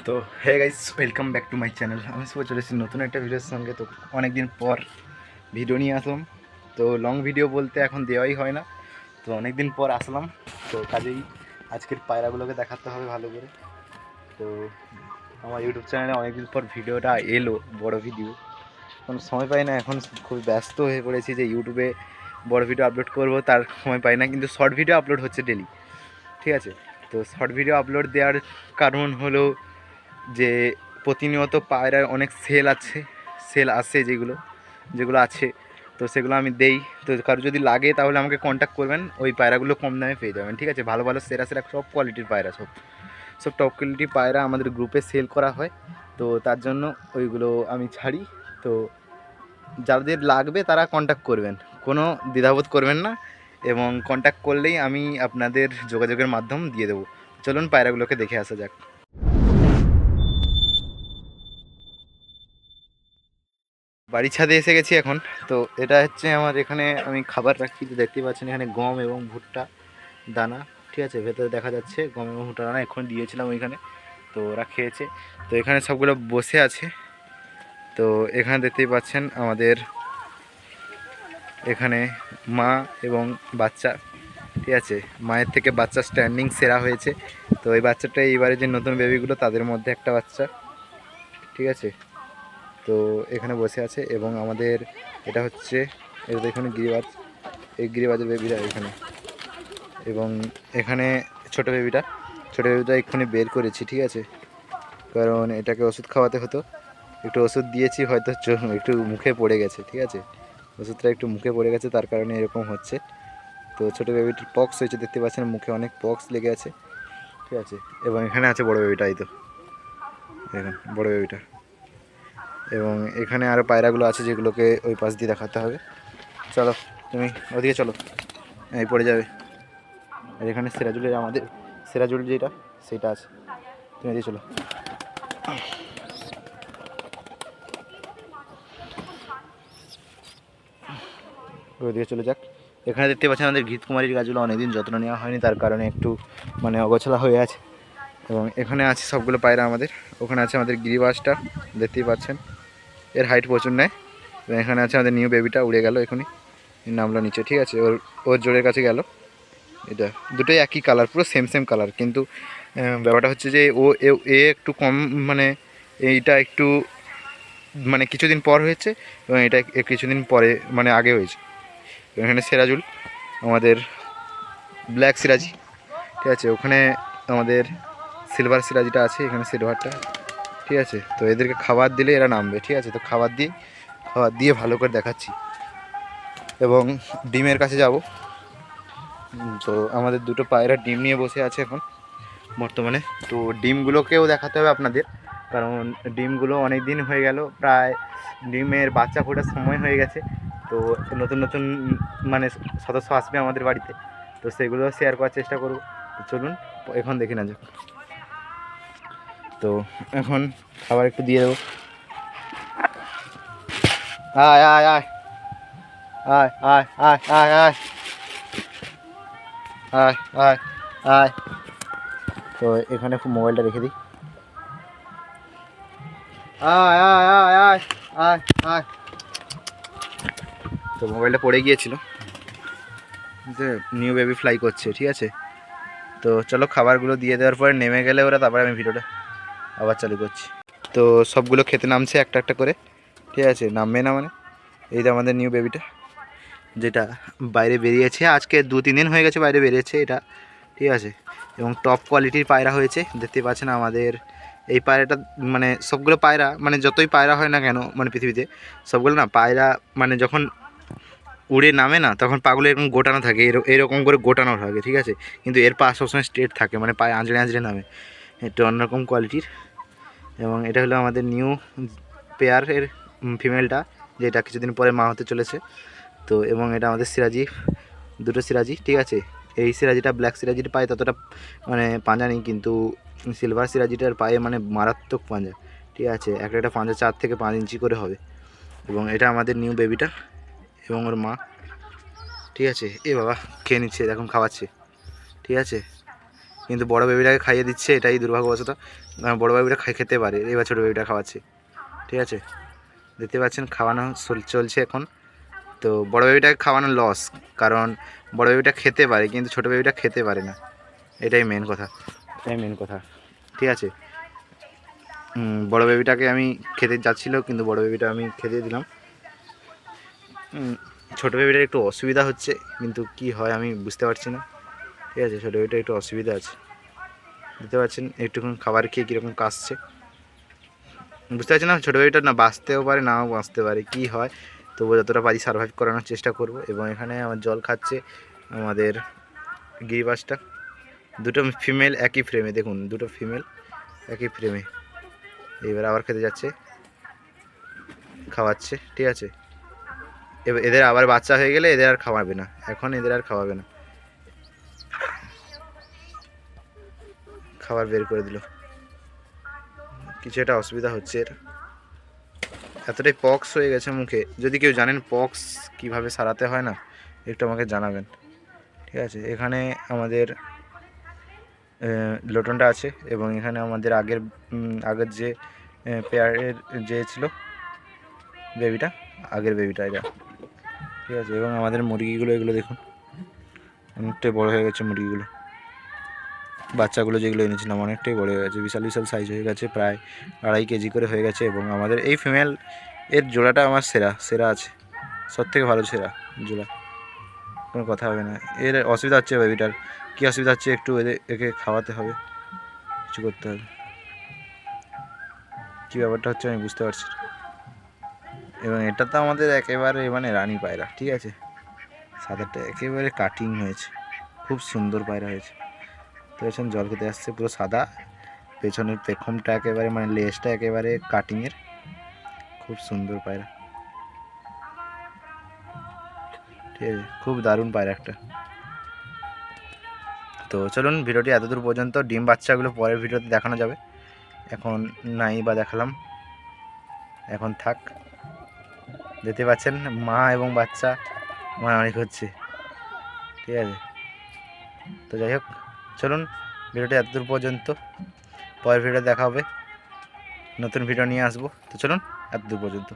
তো hey guys, welcome back to my channel. আমি শুভ চলে এসেছি নতুন একটা ভিডিওর সঙ্গে। তো অনেক দিন পর ভিডিও নিয়ে আসলাম। তো লং ভিডিও বলতে এখন দেওয়াই হয় না, তো অনেক দিন পর আসলাম। তো কাজেই আজকের পায়রাগুলোকে দেখাতে হবে ভালো করে। তো আমার ইউটিউব চ্যানেলে অনেকদিন পর ভিডিওটা এলো, বড় ভিডিও। কোনো সময় পাই না, এখন খুব ব্যস্ত হয়ে পড়েছি যে ইউটিউবে বড় ভিডিও আপলোড করব, তার সময় পাই না। কিন্তু শর্ট ভিডিও আপলোড হচ্ছে ডেলি, ঠিক আছে। তো শর্ট ভিডিও আপলোড দেওয়ার কারণ হলো যে প্রতিনিয়ত পায়রার অনেক সেল আসে, যেগুলো আছে, তো সেগুলো আমি দেই। তো কারো যদি লাগে তাহলে আমাকে কন্ট্যাক্ট করবেন, ওই পায়রাগুলো কম দামে পেয়ে যাবেন, ঠিক আছে। ভালো ভালো সেরা সব কোয়ালিটির পায়রা, সব টপ কোয়ালিটির পায়রা আমাদের গ্রুপে সেল করা হয়। তো তার জন্য ওইগুলো আমি ছাড়ি। তো যাদের লাগবে তারা কন্ট্যাক্ট করবেন, কোনো দ্বিধাবোধ করবেন না, এবং কন্ট্যাক্ট করলেই আমি আপনাদের যোগাযোগের মাধ্যম দিয়ে দেবো। চলুন পায়রাগুলোকে দেখে আসা যাক। বাড়ির ছাদে এসে গেছি এখন। তো এটা হচ্ছে আমার, এখানে আমি খাবার রাখি। তো দেখতেই পাচ্ছেন এখানে গম এবং ভুট্টা দানা, ঠিক আছে। ভেতরে দেখা যাচ্ছে গম এবং ভুট্টা দানা এখন দিয়েছিলাম ওইখানে, তো ওরা খেয়েছে। তো এখানে সবগুলো বসে আছে। তো এখানে দেখতেই পাচ্ছেন আমাদের এখানে মা এবং বাচ্চা, ঠিক আছে। মায়ের থেকে বাচ্চা স্ট্যান্ডিং সেরা হয়েছে। তো এই বাচ্চাটা এইবারে যে নতুন বেবিগুলো তাদের মধ্যে একটা বাচ্চা, ঠিক আছে। তো এখানে বসে আছে এবং আমাদের এটা হচ্ছে, এটা দেখুন গিরিবাজ, এই গিরিবাজের বেবিটা এখানে। এবং এখানে ছোটো বেবিটা এক্ষুনি বের করেছি, ঠিক আছে। কারণ এটাকে ওষুধ খাওয়াতে হতো, একটু ওষুধ দিয়েছি, হয়তো একটু মুখে পড়ে গেছে, ঠিক আছে। ওষুধটা একটু মুখে পড়ে গেছে, তার কারণে এরকম হচ্ছে। তো ছোটো বেবিটার পক্স হয়েছে, দেখতে পাচ্ছেন মুখে অনেক পক্স লেগে আছে, ঠিক আছে। এবং এখানে আছে বড়ো বেবিটা, এই তো দেখুন বড়ো বেবিটা। এবং এখানে আরও পায়রাগুলো আছে যেগুলোকে ওই পাশ দিয়ে দেখাতে হবে। চলো তুমি ওদিকে চলো, এই পড়ে যাবে। আর এখানে সিরাজুলের, আমাদের সিরাজুল যেটা সেটা আছে, তুমি এদিকে চলো। ওদিকে চলে যাক। এখানে দেখতে পাচ্ছেন আমাদের ঘৃতকুমারীর গাছগুলো অনেকদিন যত্ন নেওয়া হয়নি, তার কারণে একটু মানে অগোছলা হয়ে আছে। এবং এখানে আছে সবগুলো পায়রা আমাদের। ওখানে আছে আমাদের গিরিবাসটা, দেখতেই পাচ্ছেন এর হাইট প্রচুর নেয়। এবং এখানে আছে আমাদের নিউ বেবিটা, উড়ে গেল এখনই, নামলো নিচে, ঠিক আছে। ওর জোরের কাছে গেল। এটা দুটোই একই কালার, পুরো সেম কালার, কিন্তু ব্যাপারটা হচ্ছে যে এ একটু কম, মানে এইটা একটু মানে কিছুদিন পর হয়েছে এবং এটা কিছুদিন পরে মানে আগে হয়েছে। এখানে সিরাজুল, আমাদের ব্ল্যাক সিরাজি, ঠিক আছে। ওখানে আমাদের সিলভার সিরাজিটা আছে, এখানে সিলভারটা, ঠিক আছে। তো এদেরকে খাবার দিলে এরা নামবে, ঠিক আছে। তো খাবার দিয়ে ভালো করে দেখাচ্ছি। এবং ডিমের কাছে যাব। তো আমাদের দুটো পায়রা ডিম নিয়ে বসে আছে এখন বর্তমানে। তো ডিমগুলোকেও দেখাতে হবে আপনাদের, কারণ ডিমগুলো অনেক দিন হয়ে গেল, প্রায় ডিমের বাচ্চা ফোটার সময় হয়ে গেছে। তো নতুন নতুন মানে সদস্য আসবে আমাদের বাড়িতে, তো সেগুলো শেয়ার করার চেষ্টা করব। তো চলুন এখন দেখে না যাক। তো এখন খাবার একটু দিয়ে দেবো। আয় আয় আয় আয় আয় আয় আয় আয় আয় আয় আয়। তো এখানে মোবাইলটা রেখে দিই। আয় আয় আয় আয় আয় আয়। তো মোবাইলটা পড়ে গিয়েছিল, যে নিউ বেবি ফ্লাই করছে, ঠিক আছে। তো চলো খাবারগুলো দিয়ে দেওয়ার পরে নেমে গেলে ওরা, তারপরে আমি ভিডিওটা আবার চালু করছি। তো সবগুলো খেতে নামছে একটা একটা করে, ঠিক আছে। নামবে না মানে, এই তো আমাদের নিউ বেবিটা, যেটা বাইরে বেরিয়েছে আজকে 2-3 দিন হয়ে গেছে বাইরে বেরিয়েছে এটা, ঠিক আছে। এবং টপ কোয়ালিটির পায়রা হয়েছে, দেখতে পাচ্ছেন আমাদের এই পায়রাটা। মানে সবগুলো পায়রা, মানে যতই পায়রা হয় না কেন মানে পৃথিবীতে, সবগুলো না পায়রা মানে যখন উড়ে নামে না, তখন পাগুলো এরকম গোটানো থাকে, এরকম করে গোটানো থাকে, ঠিক আছে। কিন্তু এর পা সবসময় স্ট্রেট থাকে, মানে পায়ে আঁচড়ে আঁচড়ে নামে, এটা অন্যরকম কোয়ালিটির। এবং এটা হলো আমাদের নিউ পেয়ারের ফিমেলটা, যেটা কিছুদিন পরে মা হতে চলেছে। তো এবং এটা আমাদের সিরাজি, দুটো সিরাজি, ঠিক আছে। এই সিরাজিটা ব্ল্যাক সিরাজির পায়ে ততটা মানে পাঁজা নেই, কিন্তু সিলভার সিরাজিটার পায়ে মানে মারাত্মক পাঁজা, ঠিক আছে। একটা পাঁজা 4 থেকে 5 ইঞ্চি করে হবে। এবং এটা আমাদের নিউ বেবিটা এবং ওর মা, ঠিক আছে। এ বাবা খেয়ে নিচ্ছে, এখন খাওয়াচ্ছে, ঠিক আছে। কিন্তু বড় বেবিটাকে খাইয়ে দিচ্ছে, এটাই দুর্ভাগ্যবশত। বড় বেবিটা খেতে পারে, এবার ছোটো বেবিটা খাওয়াচ্ছে। ঠিক আছে, দেখতে পাচ্ছেন খাওয়ানো চলছে এখন। তো বড় বেবিটাকে খাওয়ানো লস, কারণ বড় বেবিটা খেতে পারে কিন্তু ছোটো বেবিটা খেতে পারে না, এটাই মেন কথা, ঠিক আছে। বড় বেবিটাকে আমি খেতে যাচ্ছিল, কিন্তু বড় বেবিটা আমি খেতে দিলাম। ছোটো বেবিটার একটু অসুবিধা হচ্ছে, কিন্তু কি হয় আমি বুঝতে পারছি না। ঠিক আছে, ছোটো বেবিটার একটু অসুবিধা আছে, বুঝতে পারছেন একটুক্ষণ খাবার খেয়ে কীরকম কাশছে, বুঝতে পারছি না। ছোটো বেবিটা না বাঁচতেও পারে নাও বাঁচতে পারে, কি হয়। তবু যতটা পারি সার্ভাইভ করানোর চেষ্টা করব। এবং এখানে আমার জল খাচ্ছে আমাদের গিরিবাসটা, দুটো ফিমেল একই ফ্রেমে, দেখুন দুটো ফিমেল একই ফ্রেমে। এবার আবার খেতে যাচ্ছে, খাওয়াচ্ছে। ঠিক আছে, এবার এদের আবার বাচ্চা হয়ে গেলে এদের আর খাওয়াবে না, এখন এদের আর খাওয়াবে না, খাবার বের করে দিল। কিছু একটা অসুবিধা হচ্ছে এর, এতটাই পক্স হয়ে গেছে মুখে। যদি কেউ জানেন পক্স কিভাবে সারাতে হয় না, একটু আমাকে জানাবেন। ঠিক আছে, এখানে আমাদের লোটনটা আছে, এবং এখানে আমাদের আগের যে পেয়ারের যে ছিল বেবিটা, আগের বেবিটা এটা। ঠিক আছে, এবং আমাদের মুরগিগুলো, এগুলো দেখুন অনেকটাই বড় হয়ে গেছে মুরগিগুলো। বাচ্চাগুলো যেগুলো এনেছিলাম অনেকটাই বড় হয়ে গেছে, বিশাল বিশাল সাইজ হয়ে গেছে, প্রায় 2.5 কেজি করে হয়ে গেছে। এবং আমাদের এই ফিমেল এর জোড়াটা আমার সেরা আছে, সবথেকে ভালো সেরা জোড়া, কোনো কথা হবে না। এর অসুবিধা হচ্ছে বেবিটার, কী অসুবিধা হচ্ছে একটু একে খাওয়াতে হবে, কিছু করতে হবে, কী ব্যাপারটা হচ্ছে আমি বুঝতে পারছি। এবং এটা তো আমাদের একেবারে মানে রানী পায়রা। ঠিক আছে, সাদাটা একেবারে কাটিং হয়েছে, খুব সুন্দর পায়রা হয়েছে। তো পেছন জল খেতে আসছে, পুরো সাদা, পেছনের পেখমটা একেবারে মানে লেজটা একেবারে কাটিংয়ের, খুব সুন্দর পায়রা। ঠিক আছে, খুব দারুণ পায়রা একটা। তো চলুন ভিডিওটি এতদূর পর্যন্ত, ডিম বাচ্চাগুলো পরের ভিডিওতে দেখানো যাবে, এখন নাই বা দেখালাম, এখন থাক। দেখতে পাচ্ছেন মা এবং বাচ্চা মারামারি করছে। ঠিক আছে, তো যাই হোক, চলুন ভিডিওটি এতদূর পর্যন্ত, পরের ভিডিও দেখা হবে, নতুন ভিডিও নিয়ে আসবো। তো চলুন এতদূর পর্যন্ত।